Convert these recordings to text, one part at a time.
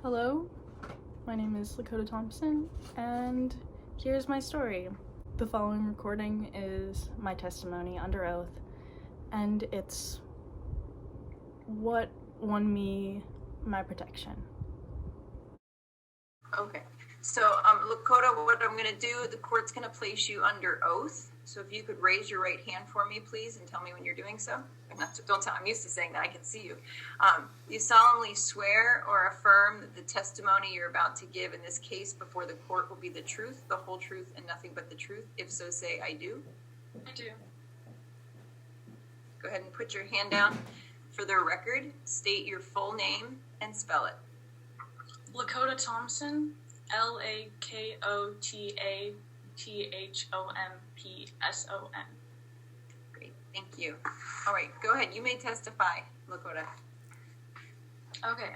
Hello, my name is Lakota Thompson, and here's my story. The following recording is my testimony under oath, and it's what won me my protection. Okay, so Lakota, what I'm going to do, the court's going to place you under oath. So if you could raise your right hand for me, please, and tell me when you're doing so. Don't tell, I'm used to saying that, I can see you. You solemnly swear or affirm that the testimony you're about to give in this case before the court will be the truth, the whole truth, and nothing but the truth. If so, say, I do. I do. Go ahead and put your hand down. For the record, state your full name and spell it. Lakota Thompson, Lakota-Thompson. Great, thank you. All right, go ahead. You may testify, Lakota. Okay.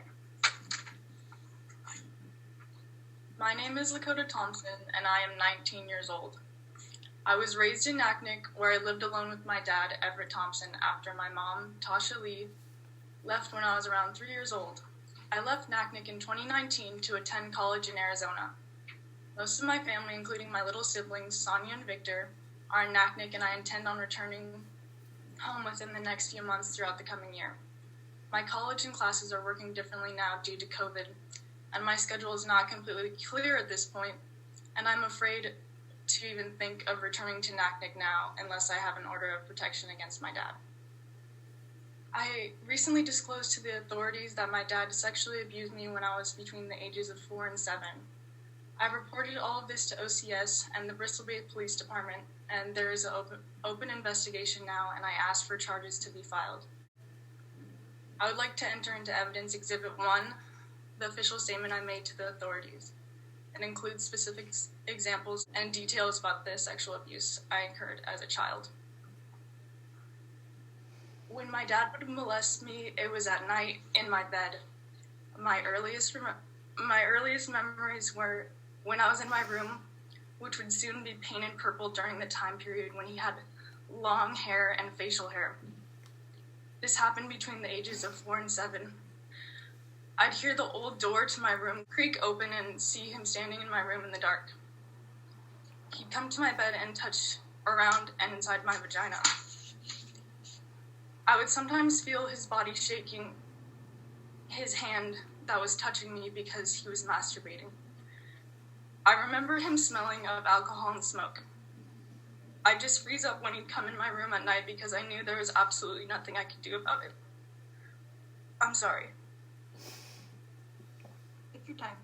My name is Lakota Thompson, and I am 19 years old. I was raised in Naknek, where I lived alone with my dad, Everett Thompson, after my mom, Tasha Lee, left when I was around 3 years old. I left Naknek in 2019 to attend college in Arizona. Most of my family, including my little siblings, Sonja and Victor, are in Naknek, and I intend on returning home within the next few months throughout the coming year. My college and classes are working differently now due to COVID, and my schedule is not completely clear at this point, and I'm afraid to even think of returning to Naknek now unless I have an order of protection against my dad. I recently disclosed to the authorities that my dad sexually abused me when I was between the ages of 4 and 7. I reported all of this to OCS and the Bristol Bay Police Department, and there is an open investigation now, and I asked for charges to be filed. I would like to enter into evidence Exhibit 1, the official statement I made to the authorities. It includes specific examples and details about the sexual abuse I incurred as a child. When my dad would molest me, it was at night in my bed. My earliest memories were when I was in my room, which would soon be painted purple during the time period when he had long hair and facial hair. This happened between the ages of 4 and 7. I'd hear the old door to my room creak open and see him standing in my room in the dark. He'd come to my bed and touch around and inside my vagina. I would sometimes feel his body shaking, his hand that was touching me because he was masturbating. I remember him smelling of alcohol and smoke. I'd just freeze up when he'd come in my room at night because I knew there was absolutely nothing I could do about it. I'm sorry. Take your time.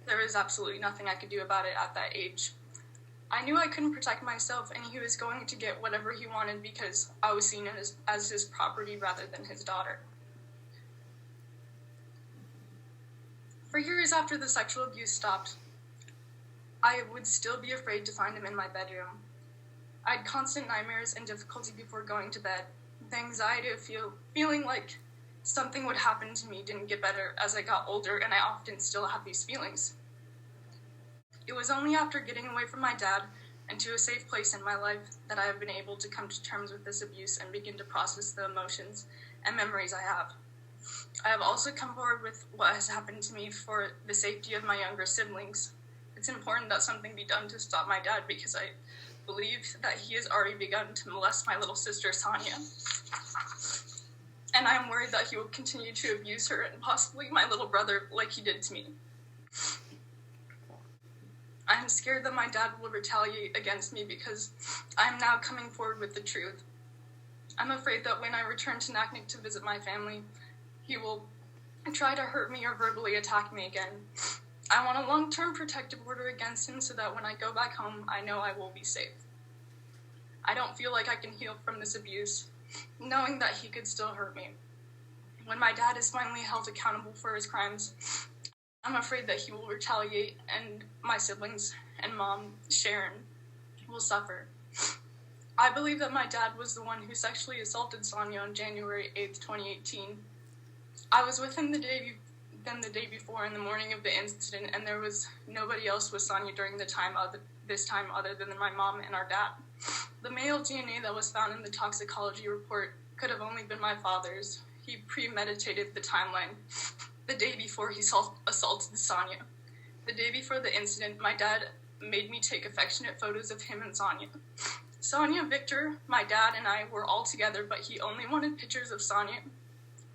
There was absolutely nothing I could do about it at that age. I knew I couldn't protect myself, and he was going to get whatever he wanted because I was seen as his property rather than his daughter. For years after the sexual abuse stopped, I would still be afraid to find him in my bedroom. I had constant nightmares and difficulty before going to bed. The anxiety of feeling like something would happen to me didn't get better as I got older, and I often still have these feelings. It was only after getting away from my dad and to a safe place in my life that I have been able to come to terms with this abuse and begin to process the emotions and memories I have. I have also come forward with what has happened to me for the safety of my younger siblings. It's important that something be done to stop my dad because I believe that he has already begun to molest my little sister, Sonja. And I am worried that he will continue to abuse her and possibly my little brother like he did to me. I am scared that my dad will retaliate against me because I am now coming forward with the truth. I'm afraid that when I return to Naknek to visit my family, he will try to hurt me or verbally attack me again. I want a long-term protective order against him so that when I go back home, I know I will be safe. I don't feel like I can heal from this abuse, knowing that he could still hurt me. When my dad is finally held accountable for his crimes, I'm afraid that he will retaliate and my siblings and mom, Sharon, will suffer. I believe that my dad was the one who sexually assaulted Sonja on January 8th, 2018. I was with him the day before in the morning of the incident, and there was nobody else with Sonja during this time other than my mom and our dad. The male DNA that was found in the toxicology report could have only been my father's. he premeditated the timeline the day before he assaulted Sonja. The day before the incident, my dad made me take affectionate photos of him and Sonja. Sonja, Victor, my dad, and I were all together, but he only wanted pictures of Sonja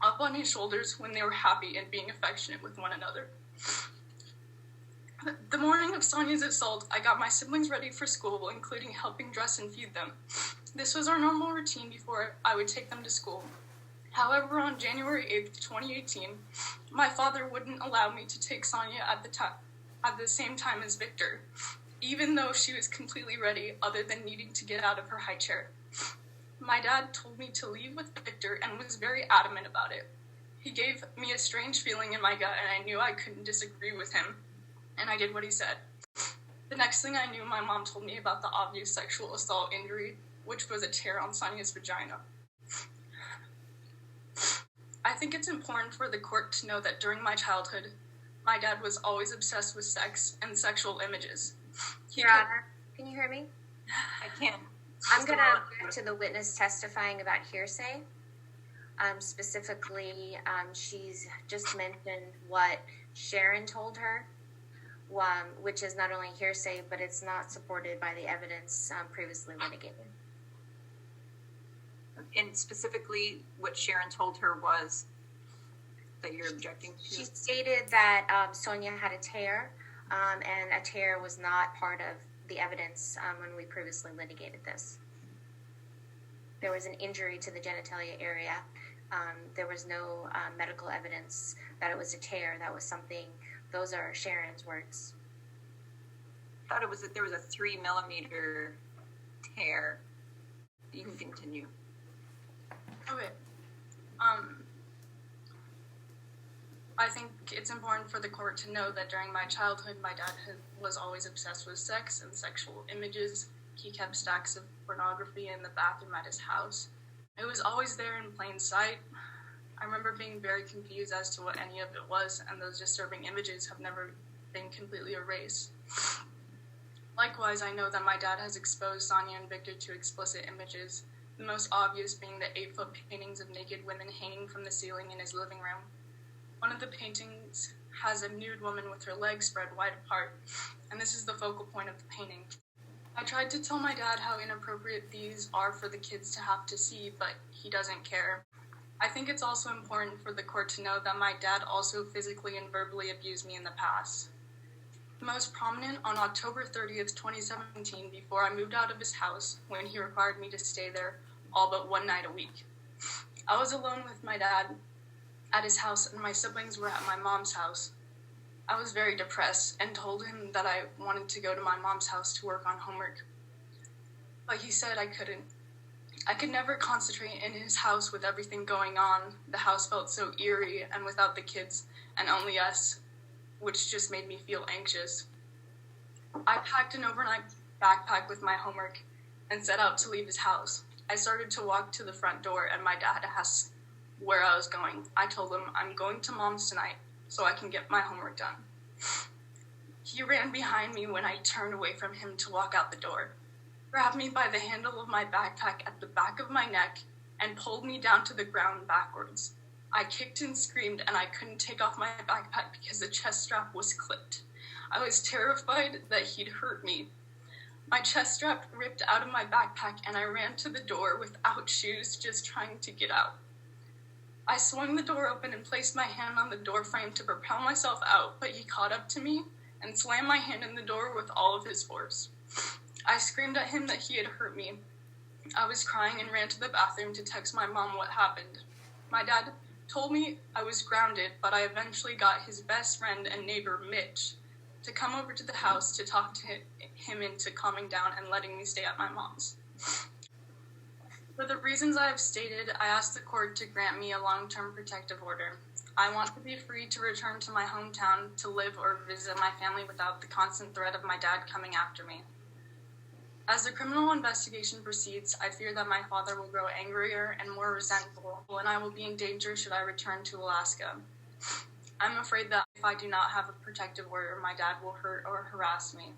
up on his shoulders when they were happy and being affectionate with one another. The morning of Sonja's assault, I got my siblings ready for school, including helping dress and feed them. This was our normal routine before I would take them to school. However, on January 8th, 2018, my father wouldn't allow me to take Sonja at the same time as Victor, even though she was completely ready, other than needing to get out of her high chair. My dad told me to leave with Victor and was very adamant about it. He gave me a strange feeling in my gut, and I knew I couldn't disagree with him, and I did what he said. The next thing I knew, my mom told me about the obvious sexual assault injury, which was a tear on Sonja's vagina. I think it's important for the court to know that during my childhood, my dad was always obsessed with sex and sexual images. Your Honor, can you hear me? I can. I'm going to go to the witness testifying about hearsay. Specifically, she's just mentioned what Sharon told her, which is not only hearsay, but it's not supported by the evidence previously litigated. And specifically, what Sharon told her was that you're objecting to? She stated that Sonja had a tear, and a tear was not part of the evidence when we previously litigated this. There was an injury to the genitalia area. There was no medical evidence that it was a tear. That was something, those are Sharon's words. I thought it was that there was a 3 millimeter tear. You can continue. Okay. I think it's important for the court to know that during my childhood, my dad was always obsessed with sex and sexual images. He kept stacks of pornography in the bathroom at his house. It was always there in plain sight. I remember being very confused as to what any of it was, and those disturbing images have never been completely erased. Likewise, I know that my dad has exposed Sonja and Victor to explicit images, the most obvious being the 8-foot paintings of naked women hanging from the ceiling in his living room. One of the paintings has a nude woman with her legs spread wide apart, and this is the focal point of the painting. I tried to tell my dad how inappropriate these are for the kids to have to see, but he doesn't care. I think it's also important for the court to know that my dad also physically and verbally abused me in the past. Most prominent on October 30th, 2017, before I moved out of his house, when he required me to stay there all but one night a week. I was alone with my dad at his house, and my siblings were at my mom's house. I was very depressed and told him that I wanted to go to my mom's house to work on homework. But he said I couldn't. I could never concentrate in his house with everything going on. The house felt so eerie and without the kids and only us, which just made me feel anxious. I packed an overnight backpack with my homework and set out to leave his house. I started to walk to the front door, and my dad asked where I was going. I told him, I'm going to Mom's tonight so I can get my homework done. He ran behind me when I turned away from him to walk out the door, grabbed me by the handle of my backpack at the back of my neck, and pulled me down to the ground backwards. I kicked and screamed, and I couldn't take off my backpack because the chest strap was clipped. I was terrified that he'd hurt me. My chest strap ripped out of my backpack, and I ran to the door without shoes, just trying to get out. I swung the door open and placed my hand on the door frame to propel myself out, but he caught up to me and slammed my hand in the door with all of his force. I screamed at him that he had hurt me. I was crying and ran to the bathroom to text my mom what happened. My dad told me I was grounded, but I eventually got his best friend and neighbor, Mitch, to come over to the house to talk to him into calming down and letting me stay at my mom's. For the reasons I have stated, I asked the court to grant me a long-term protective order. I want to be free to return to my hometown to live or visit my family without the constant threat of my dad coming after me. As the criminal investigation proceeds, I fear that my father will grow angrier and more resentful, and I will be in danger should I return to Alaska. I'm afraid that if I do not have a protective order, my dad will hurt or harass me.